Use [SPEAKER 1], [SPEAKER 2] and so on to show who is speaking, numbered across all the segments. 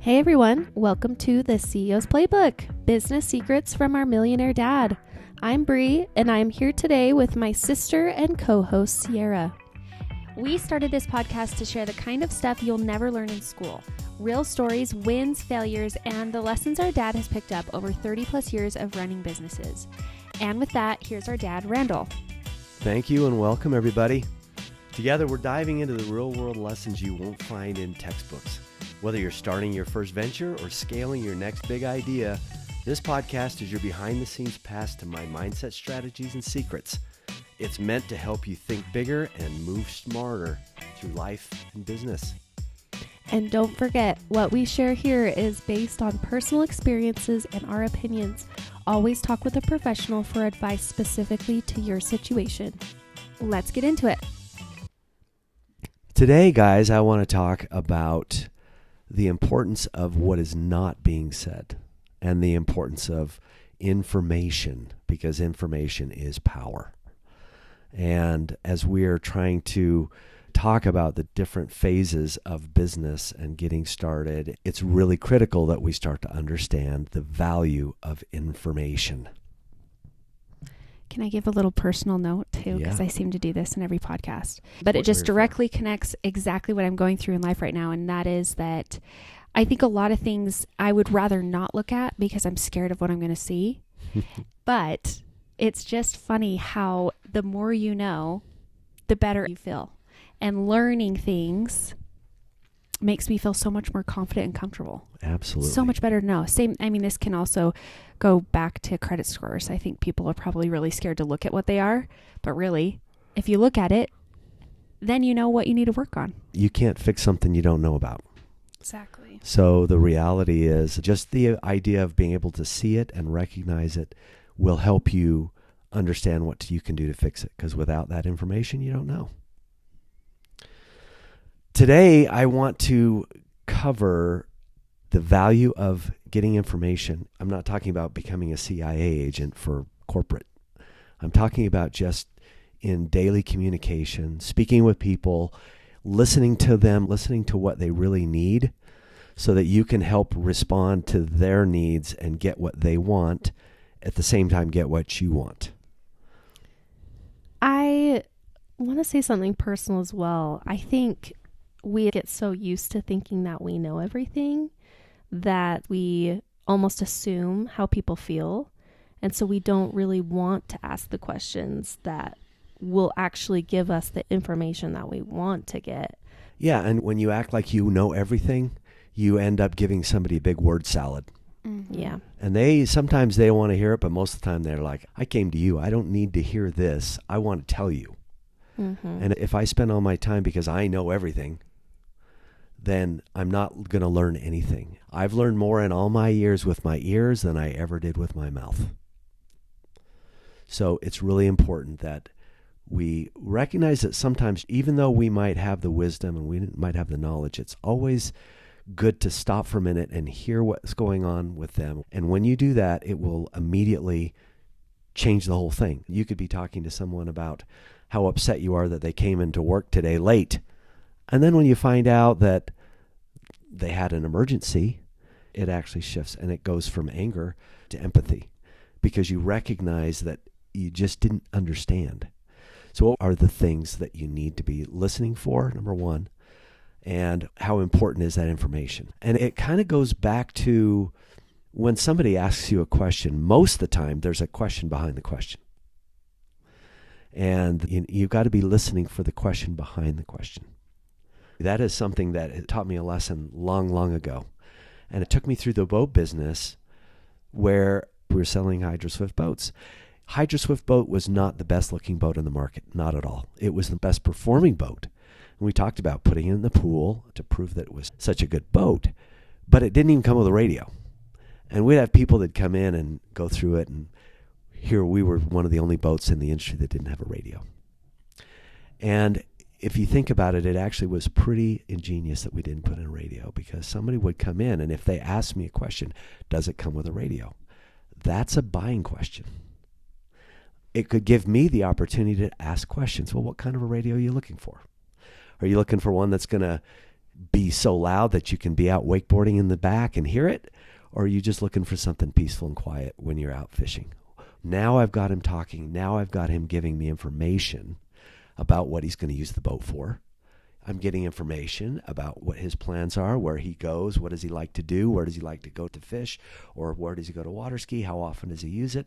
[SPEAKER 1] Hey everyone, welcome to the CEO's Playbook, business secrets from our millionaire dad. I'm Bree, and I'm here today with my sister and co-host Sierra. We started this podcast to share the kind of stuff you'll never learn in school. Real stories, wins, failures, and the lessons our dad has picked up over 30 plus years of running businesses. And with that, here's our dad, Randall.
[SPEAKER 2] Thank you and welcome everybody. Together we're diving into the real world lessons you won't find in textbooks. Whether you're starting your first venture or scaling your next big idea, this podcast is your behind the scenes pass to my mindset strategies and secrets. It's meant to help you think bigger and move smarter through life and business.
[SPEAKER 1] And don't forget, what we share here is based on personal experiences and our opinions. Always talk with a professional for advice specifically to your situation. Let's get into it.
[SPEAKER 2] Today, guys, I want to talk about the importance of what is not being said and the importance of information, because information is power. And as we are trying to talk about the different phases of business and getting started, it's really critical that we start to understand the value of information.
[SPEAKER 1] Can I give a little personal note too? Because I seem to do this in every podcast. But it just directly connects exactly what I'm going through in life right now. And that is that I think a lot of things I would rather not look at because I'm scared of what I'm going to see. But it's just funny how the more you know, the better you feel. And learning things makes me feel so much more confident and comfortable.
[SPEAKER 2] Absolutely.
[SPEAKER 1] So much better to know. This can also go back to credit scores. I think people are probably really scared to look at what they are, but really, if you look at it, then you know what you need to work on.
[SPEAKER 2] You can't fix something you don't know about.
[SPEAKER 1] Exactly.
[SPEAKER 2] So the reality is just the idea of being able to see it and recognize it will help you understand what you can do to fix it, because without that information, you don't know. Today, I want to cover the value of getting information. I'm not talking about becoming a CIA agent for corporate. I'm talking about just in daily communication, speaking with people, listening to them, listening to what they really need so that you can help respond to their needs and get what they want, at the same time get what you want.
[SPEAKER 1] I want to say something personal as well. I think we get so used to thinking that we know everything that we almost assume how people feel. And so we don't really want to ask the questions that will actually give us the information that we want to get.
[SPEAKER 2] Yeah, and when you act like you know everything, you end up giving somebody a big word salad.
[SPEAKER 1] Mm-hmm. Yeah.
[SPEAKER 2] And sometimes they want to hear it, but most of the time they're like, I came to you. I don't need to hear this. I want to tell you. Mm-hmm. And if I spend all my time because I know everything, then I'm not going to learn anything. I've learned more in all my years with my ears than I ever did with my mouth. So it's really important that we recognize that sometimes, even though we might have the wisdom and we might have the knowledge, it's always good to stop for a minute and hear what's going on with them. And when you do that, it will immediately change the whole thing. You could be talking to someone about how upset you are that they came into work today late. And then when you find out that they had an emergency, it actually shifts and it goes from anger to empathy because you recognize that you just didn't understand. So what are the things that you need to be listening for, number one, and how important is that information? And it kind of goes back to when somebody asks you a question, most of the time there's a question behind the question. And you've got to be listening for the question behind the question. That is something that taught me a lesson long, long ago. And it took me through the boat business where we were selling Hydro Swift boats. Hydro Swift boat was not the best looking boat in the market, not at all. It was the best performing boat. And we talked about putting it in the pool to prove that it was such a good boat, but it didn't even come with a radio. And we'd have people that come in and go through it, and here we were one of the only boats in the industry that didn't have a radio. And if you think about it, it actually was pretty ingenious that we didn't put in a radio, because somebody would come in and if they asked me a question, does it come with a radio? That's a buying question. It could give me the opportunity to ask questions. Well, what kind of a radio are you looking for? Are you looking for one that's going to be so loud that you can be out wakeboarding in the back and hear it? Or are you just looking for something peaceful and quiet when you're out fishing? Now I've got him talking. Now I've got him giving me information about what he's going to use the boat for. I'm getting information about what his plans are, where he goes, what does he like to do, where does he like to go to fish, or where does he go to water ski, how often does he use it?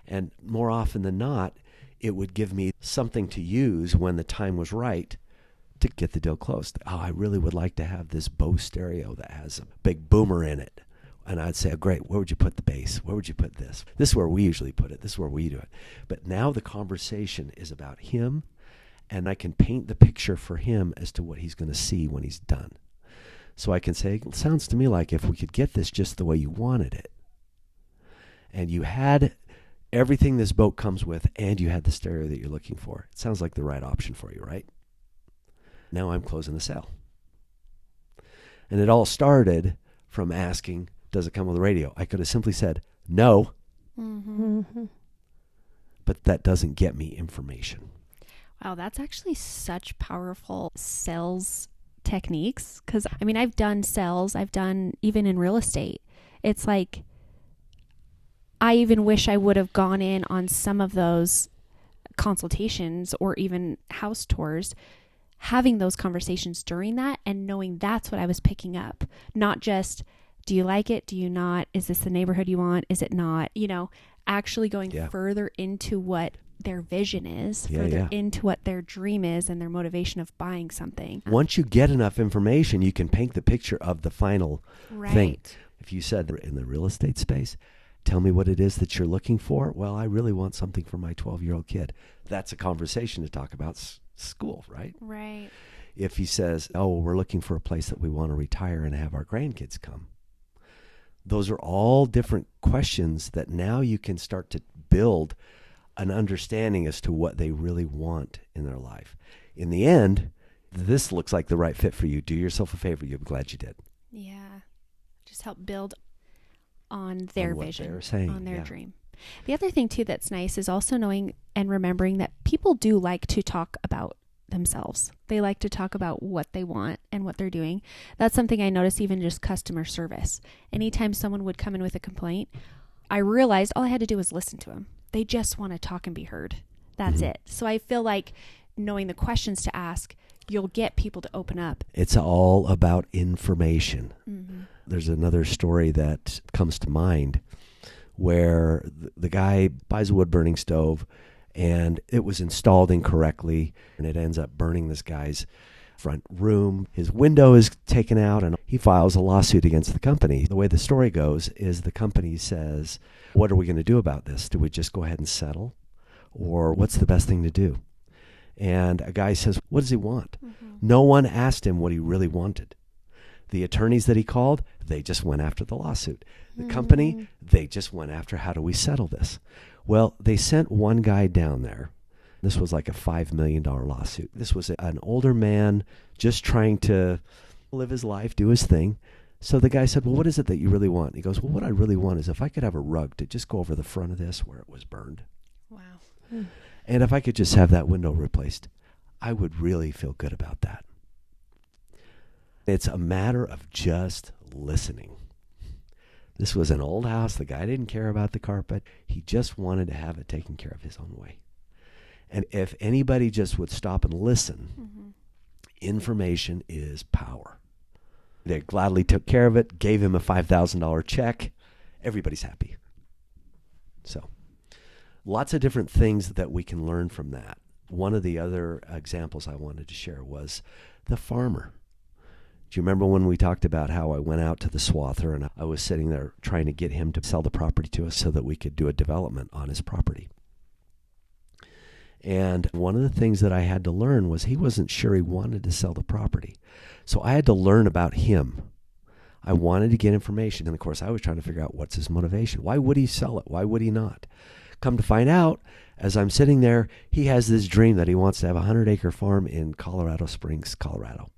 [SPEAKER 2] And more often than not, it would give me something to use when the time was right to get the deal closed. Oh, I really would like to have this Bose stereo that has a big boomer in it. And I'd say, oh, great, where would you put the bass? Where would you put this? This is where we usually put it. This is where we do it. But now the conversation is about him, and I can paint the picture for him as to what he's going to see when he's done. So I can say, it sounds to me like if we could get this just the way you wanted it, and you had everything this boat comes with, and you had the stereo that you're looking for, it sounds like the right option for you, right? Now I'm closing the sale. And it all started from asking, does it come with a radio? I could have simply said, no. Mm-hmm. But that doesn't get me information.
[SPEAKER 1] Wow, that's actually such powerful sales techniques. Because, I mean, I've done sales. I've done even in real estate. It's like, I even wish I would have gone in on some of those consultations or even house tours, having those conversations during that and knowing that's what I was picking up. Not just, do you like it? Do you not? Is this the neighborhood you want? Is it not? You know, actually going further into what their vision is, further into what their dream is and their motivation of buying something.
[SPEAKER 2] Once you get enough information, you can paint the picture of the final thing. If you said in the real estate space, tell me what it is that you're looking for. Well, I really want something for my 12-year-old kid. That's a conversation to talk about school, right?
[SPEAKER 1] Right.
[SPEAKER 2] If he says, oh, we're looking for a place that we want to retire and have our grandkids come. Those are all different questions that now you can start to build an understanding as to what they really want in their life. In the end, this looks like the right fit for you. Do yourself a favor. You'll be glad you did.
[SPEAKER 1] Yeah. Just help build on their vision, on their dream. The other thing too that's nice is also knowing and remembering that people do like to talk about themselves. They like to talk about what they want and what they're doing. That's something I noticed even just customer service. Anytime someone would come in with a complaint, I realized all I had to do was listen to them. They just want to talk and be heard. That's it. So I feel like knowing the questions to ask, you'll get people to open up.
[SPEAKER 2] It's all about information. Mm-hmm. There's another story that comes to mind where the guy buys a wood burning stove and it was installed incorrectly and it ends up burning this guy's front room. His window is taken out and he files a lawsuit against the company. The way the story goes is the company says, what are we going to do about this? Do we just go ahead and settle? Or what's the best thing to do? And a guy says, what does he want? Mm-hmm. No one asked him what he really wanted. The attorneys that he called, they just went after the lawsuit. The company, they just went after, how do we settle this? Well, they sent one guy down there. This was like a $5 million lawsuit. This was an older man just trying to live his life, do his thing. So the guy said, well, what is it that you really want? He goes, well, what I really want is if I could have a rug to just go over the front of this where it was burned.
[SPEAKER 1] Wow.
[SPEAKER 2] And if I could just have that window replaced, I would really feel good about that. It's a matter of just listening. This was an old house. The guy didn't care about the carpet. He just wanted to have it taken care of his own way. And if anybody just would stop and listen, information is power. They gladly took care of it, gave him a $5,000 check. Everybody's happy. So lots of different things that we can learn from that. One of the other examples I wanted to share was the farmer. Do you remember when we talked about how I went out to the swather and I was sitting there trying to get him to sell the property to us so that we could do a development on his property? And one of the things that I had to learn was he wasn't sure he wanted to sell the property. So I had to learn about him. I wanted to get information. And of course, I was trying to figure out what's his motivation. Why would he sell it? Why would he not? Come to find out, as I'm sitting there, he has this dream that he wants to have a 100-acre farm in Colorado Springs, Colorado.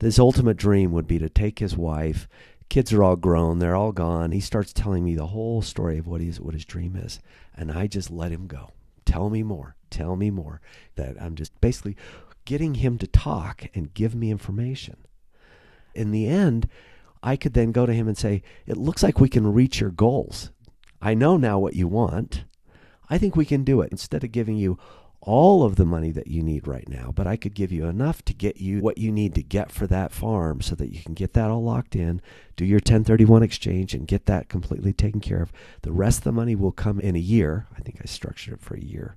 [SPEAKER 2] His ultimate dream would be to take his wife. Kids are all grown. They're all gone. He starts telling me the whole story of what his dream is. And I just let him go. Tell me more. Tell me more. That I'm just basically getting him to talk and give me information. In the end, I could then go to him and say, it looks like we can reach your goals. I know now what you want. I think we can do it. Instead of giving you all of the money that you need right now, but I could give you enough to get you what you need to get for that farm so that you can get that all locked in, do your 1031 exchange and get that completely taken care of. The rest of the money will come in a year. I think I structured it for a year.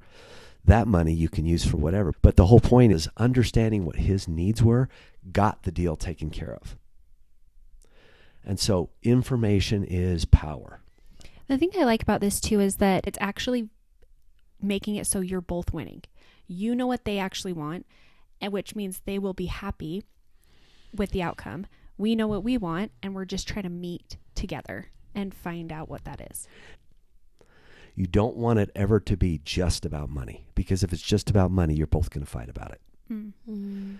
[SPEAKER 2] That money you can use for whatever. But the whole point is understanding what his needs were, got the deal taken care of. And so information is power.
[SPEAKER 1] The thing I like about this too is that it's actually making it so you're both winning. You know what they actually want, and which means they will be happy with the outcome. We know what we want, and we're just trying to meet together and find out what that is.
[SPEAKER 2] You don't want it ever to be just about money, because if it's just about money, you're both going to fight about it. Mm-hmm.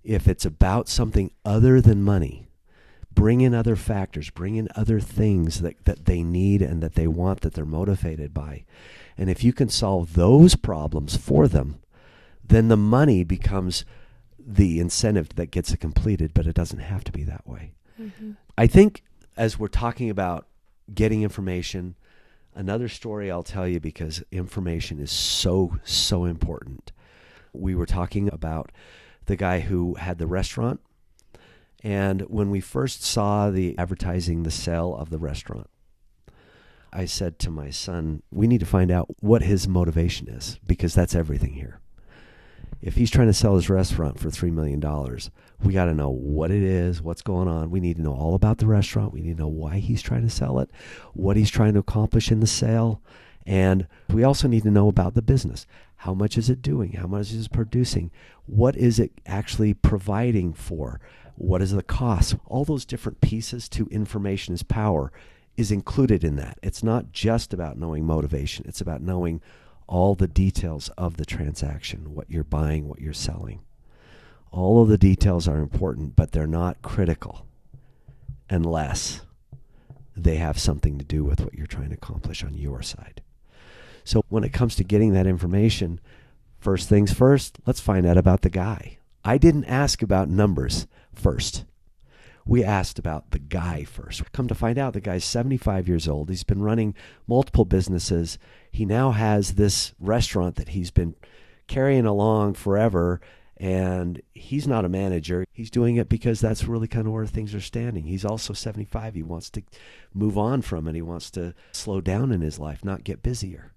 [SPEAKER 2] If it's about something other than money, bring in other factors, bring in other things that they need and that they want, that they're motivated by. And if you can solve those problems for them, then the money becomes the incentive that gets it completed, but it doesn't have to be that way. Mm-hmm. I think as we're talking about getting information, another story I'll tell you, because information is so important. We were talking about the guy who had the restaurant. And when we first saw the advertising, the sale of the restaurant, I said to my son, we need to find out what his motivation is, because that's everything here. If he's trying to sell his restaurant for $3 million, we got to know what it is, what's going on. We need to know all about the restaurant. We need to know why he's trying to sell it, what he's trying to accomplish in the sale. And we also need to know about the business. How much is it doing? How much is it producing? What is it actually providing for? What is the cost? All those different pieces to information is power is included in that. It's not just about knowing motivation. It's about knowing all the details of the transaction, what you're buying, what you're selling. All of the details are important, but they're not critical unless they have something to do with what you're trying to accomplish on your side. So when it comes to getting that information, first things first, let's find out about the guy. I didn't ask about numbers first. We asked about the guy first. Come to find out, the guy's 75 years old. He's been running multiple businesses. He now has this restaurant that he's been carrying along forever, and he's not a manager. He's doing it because that's really kind of where things are standing. He's also 75. He wants to move on from it. He wants to slow down in his life, not get busier.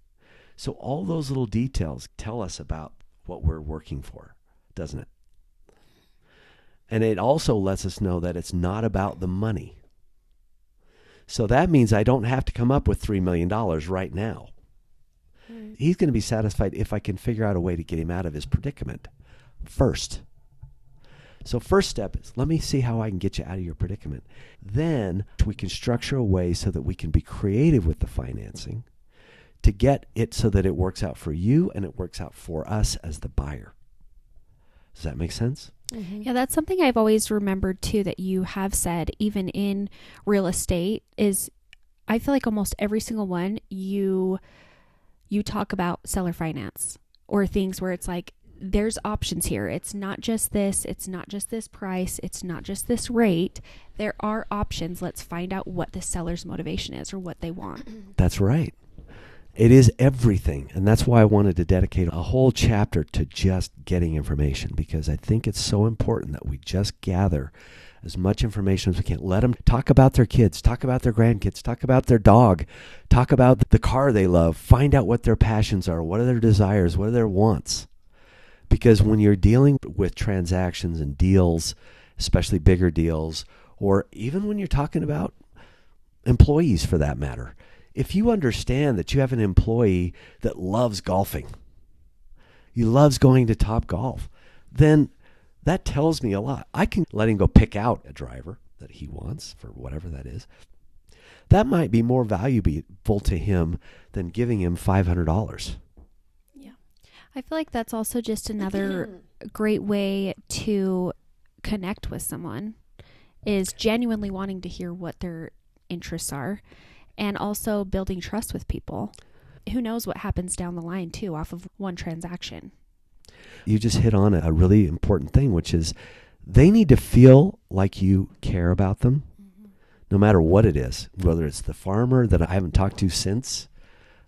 [SPEAKER 2] So all those little details tell us about what we're working for, doesn't it? And it also lets us know that it's not about the money. So that means I don't have to come up with $3 million right now. Right. He's going to be satisfied if I can figure out a way to get him out of his predicament first. So first step is, let me see how I can get you out of your predicament. Then we can structure a way so that we can be creative with the financing to get it so that it works out for you and it works out for us as the buyer. Does that make sense?
[SPEAKER 1] Mm-hmm. Yeah, that's something I've always remembered too, that you have said, even in real estate, is I feel like almost every single one you talk about seller finance or things where it's like, there's options here. It's not just this. It's not just this price. It's not just this rate. There are options. Let's find out what the seller's motivation is or what they want.
[SPEAKER 2] That's right. It is everything. And that's why I wanted to dedicate a whole chapter to just getting information, because I think it's so important that we just gather as much information as we can. Let them talk about their kids, talk about their grandkids, talk about their dog, talk about the car they love, find out what their passions are, what are their desires, what are their wants. Because when you're dealing with transactions and deals, especially bigger deals, or even when you're talking about employees for that matter, if you understand that you have an employee that loves golfing, he loves going to Top Golf, then that tells me a lot. I can let him go pick out a driver that he wants for whatever that is. That might be more valuable to him than giving him $500.
[SPEAKER 1] Yeah. I feel like that's also just another great way to connect with someone, is genuinely wanting to hear what their interests are. And also building trust with people. Who knows what happens down the line, too, off of one transaction.
[SPEAKER 2] You just hit on a really important thing, which is they need to feel like you care about them, no matter what it is, whether it's the farmer that I haven't talked to since,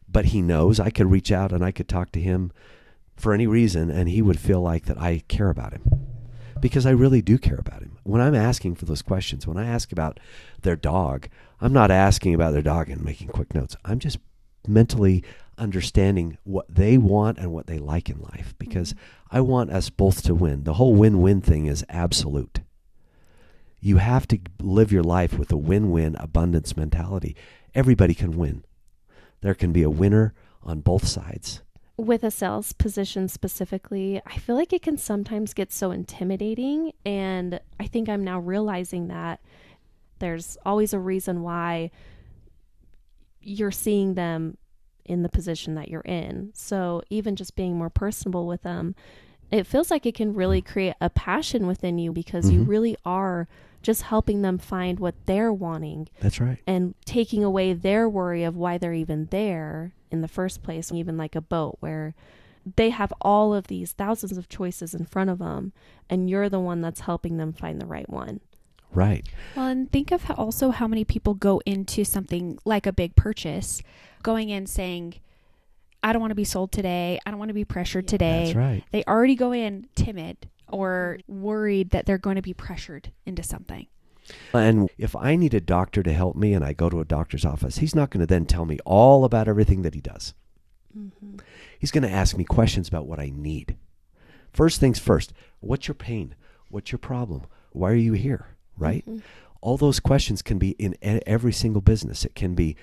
[SPEAKER 2] but he knows I could reach out and I could talk to him for any reason, and he would feel like that I care about him, because I really do care about him. When I'm asking for those questions, when I ask about their dog, I'm not asking about their dog and making quick notes. I'm just mentally understanding what they want and what they like in life, because I want us both to win. The whole win-win thing is absolute. You have to live your life with a win-win abundance mentality. Everybody can win. There can be a winner on both sides.
[SPEAKER 3] With a sales position specifically, I feel like it can sometimes get so intimidating. And I think I'm now realizing that there's always a reason why you're seeing them in the position that you're in. So even just being more personable with them, it feels like it can really create a passion within you, because you really are just helping them find what they're wanting.
[SPEAKER 2] That's right.
[SPEAKER 3] And taking away their worry of why they're even there in the first place. Even like a boat where they have all of these thousands of choices in front of them, and you're the one that's helping them find the right one.
[SPEAKER 2] Right.
[SPEAKER 1] Well, and think of also how many people go into something like a big purchase, going in saying, I don't want to be sold today. I don't want to be pressured today.
[SPEAKER 2] That's right.
[SPEAKER 1] They already go in timid or worried that they're going to be pressured into something.
[SPEAKER 2] And if I need a doctor to help me and I go to a doctor's office, he's not going to then tell me all about everything that he does. He's going to ask me questions about what I need. First things first, what's your pain? What's your problem? Why are you here? Right? All those questions can be in every single business. It can be,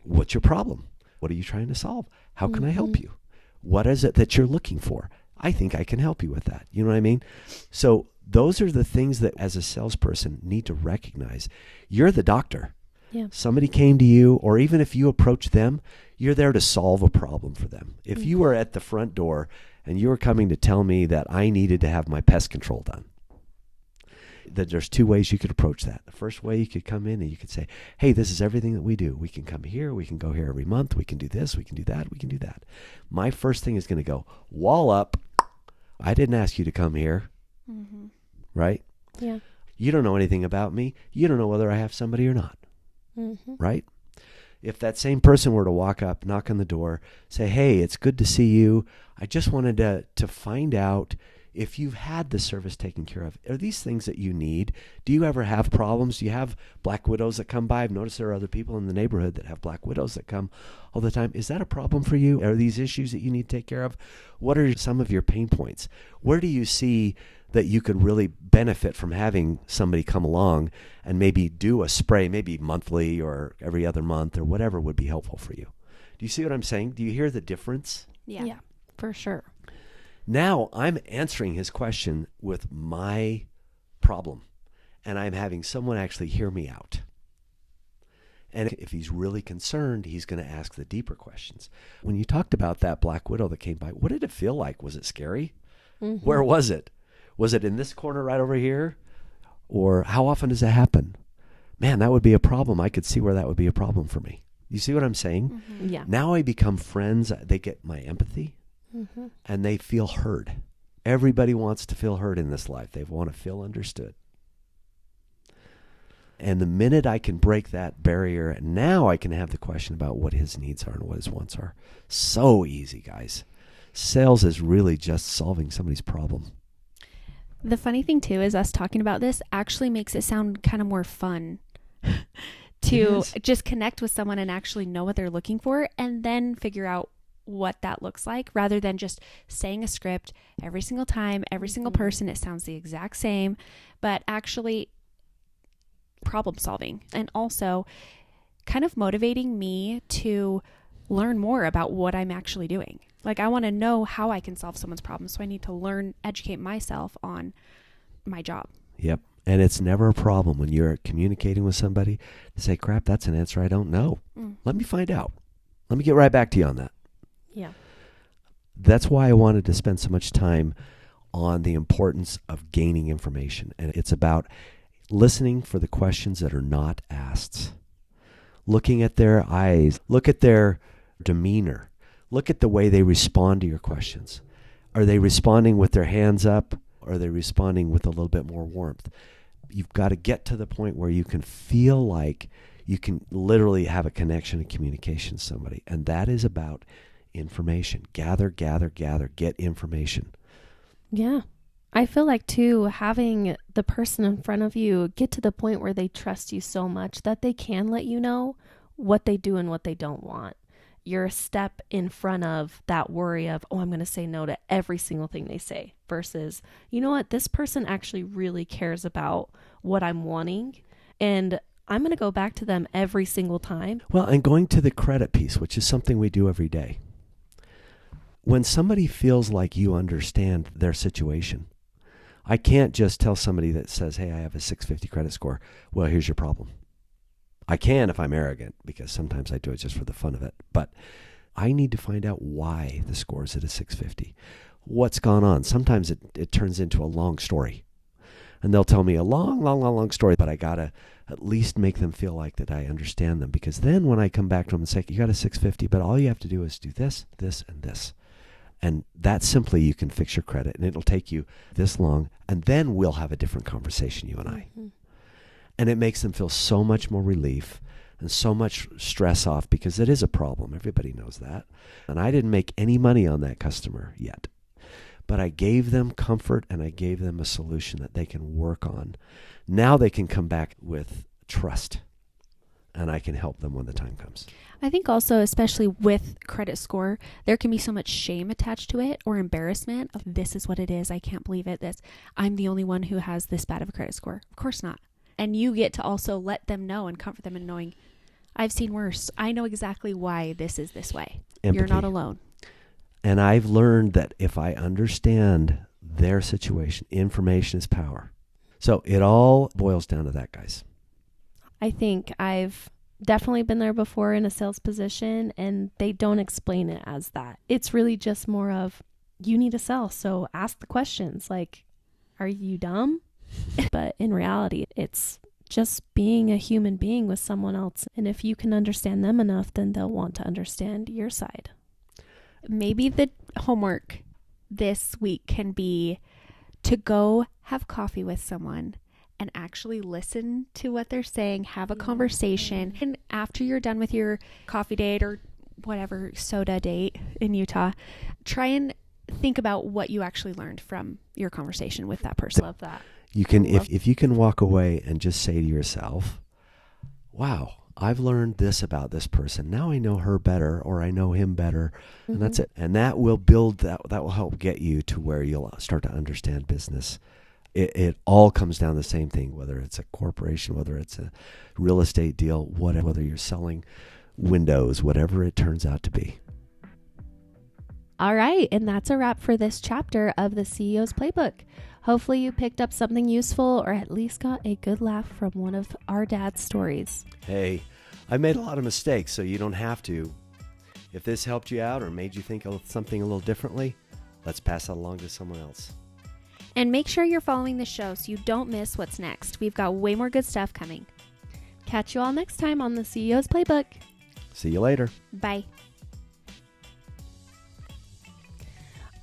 [SPEAKER 2] what's your problem? What are you trying to solve? How can I help you? What is it that you're looking for? I think I can help you with that. You know what I mean? So those are the things that as a salesperson need to recognize. You're the doctor.
[SPEAKER 3] Yeah.
[SPEAKER 2] Somebody came to you, or even if you approach them, you're there to solve a problem for them. If you were at the front door and you were coming to tell me that I needed to have my pest control done, that there's two ways you could approach that. The first way, you could come in and you could say, hey, this is everything that we do. We can come here. We can go here every month. We can do this. We can do that. We can do that. My first thing is going to go, wall up. I didn't ask you to come here. Right?
[SPEAKER 3] Yeah.
[SPEAKER 2] You don't know anything about me. You don't know whether I have somebody or not. Right? If that same person were to walk up, knock on the door, say, hey, it's good to see you. I just wanted to find out if you've had the service taken care of. Are these things that you need? Do you ever have problems? Do you have black widows that come by? I've noticed there are other people in the neighborhood that have black widows that come all the time. Is that a problem for you? Are these issues that you need to take care of? What are some of your pain points? Where do you see that you could really benefit from having somebody come along and maybe do a spray, maybe monthly or every other month or whatever would be helpful for you? Do you see what I'm saying? Do you hear the difference?
[SPEAKER 3] Yeah, for sure.
[SPEAKER 2] Now I'm answering his question with my problem, and I'm having someone actually hear me out. And if he's really concerned, he's going to ask the deeper questions. When you talked about that black widow that came by, what did it feel like? Was it scary? Where was it? Was it in this corner right over here? Or how often does that happen? Man, that would be a problem. I could see where that would be a problem for me. You see what I'm saying?
[SPEAKER 3] Yeah.
[SPEAKER 2] Now I become friends. They get my empathy. And they feel heard. Everybody wants to feel heard in this life. They want to feel understood. And the minute I can break that barrier, now I can have the question about what his needs are and what his wants are. So easy, guys. Sales is really just solving somebody's problem.
[SPEAKER 1] The funny thing too is us talking about this actually makes it sound kind of more fun to just connect with someone and actually know what they're looking for and then figure out what that looks like, rather than just saying a script every single time, every single person. It sounds the exact same, but actually problem solving, and also kind of motivating me to learn more about what I'm actually doing. Like, I want to know how I can solve someone's problem, so I need to learn, educate myself on my job.
[SPEAKER 2] Yep. And it's never a problem when you're communicating with somebody to say, crap, that's an answer I don't know. Let me find out. Let me get right back to you on that.
[SPEAKER 3] Yeah.
[SPEAKER 2] That's why I wanted to spend so much time on the importance of gaining information. And it's about listening for the questions that are not asked. Looking at their eyes, look at their demeanor, look at the way they respond to your questions. Are they responding with their hands up? Or are they responding with a little bit more warmth? You've got to get to the point where you can feel like you can literally have a connection and communication with somebody. And that is about information. Gather, get information.
[SPEAKER 3] Yeah. I feel like, too, having the person in front of you get to the point where they trust you so much that they can let you know what they do and what they don't want. You're a step in front of that worry of, oh, I'm going to say no to every single thing they say, versus, you know what, this person actually really cares about what I'm wanting, and I'm going to go back to them every single time.
[SPEAKER 2] Well, and going to the credit piece, which is something we do every day. When somebody feels like you understand their situation, I can't just tell somebody that says, hey, I have a 650 credit score. Well, here's your problem. I can if I'm arrogant, because sometimes I do it just for the fun of it. But I need to find out why the score is at a 650. What's gone on? Sometimes it turns into a long story. And they'll tell me a long story, but I got to at least make them feel like that I understand them. Because then when I come back to them and say, you got a 650, but all you have to do is do this, this, and this. And that simply you can fix your credit, and it'll take you this long, and then we'll have a different conversation, you and I.
[SPEAKER 3] Mm-hmm.
[SPEAKER 2] And it makes them feel so much more relief and so much stress off, because it is a problem. Everybody knows that. And I didn't make any money on that customer yet. But I gave them comfort, and I gave them a solution that they can work on. Now they can come back with trust, and I can help them when the time comes.
[SPEAKER 1] I think also, especially with credit score, there can be so much shame attached to it, or embarrassment of, this is what it is. I can't believe it. I'm the only one who has this bad of a credit score. Of course not. And you get to also let them know and comfort them in knowing, I've seen worse. I know exactly why this is this way.
[SPEAKER 2] Empathy.
[SPEAKER 1] You're not alone.
[SPEAKER 2] And I've learned that if I understand their situation, information is power. So it all boils down to that, guys.
[SPEAKER 3] I think I've definitely been there before in a sales position, and they don't explain it as that. It's really just more of, you need to sell, so ask the questions. Like, are you dumb? But in reality, it's just being a human being with someone else. And if you can understand them enough, then they'll want to understand your side.
[SPEAKER 1] Maybe the homework this week can be to go have coffee with someone and actually listen to what they're saying, have a conversation. And after you're done with your coffee date or whatever soda date in Utah, try and think about what you actually learned from your conversation with that person.
[SPEAKER 3] Love that.
[SPEAKER 2] You can, if you can walk away and just say to yourself, wow, I've learned this about this person. Now I know her better, or I know him better. Mm-hmm. And that's it. And that will build, that will help get you to where you'll start to understand business. It all comes down to the same thing, whether it's a corporation, whether it's a real estate deal, whether you're selling windows, whatever it turns out to be.
[SPEAKER 3] All right. And that's a wrap for this chapter of the CEO's Playbook. Hopefully you picked up something useful, or at least got a good laugh from one of our dad's stories.
[SPEAKER 2] Hey, I made a lot of mistakes, so you don't have to. If this helped you out or made you think of something a little differently, let's pass that along to someone else.
[SPEAKER 1] And make sure you're following the show so you don't miss what's next. We've got way more good stuff coming.
[SPEAKER 3] Catch you all next time on the CEO's Playbook.
[SPEAKER 2] See you later.
[SPEAKER 1] Bye.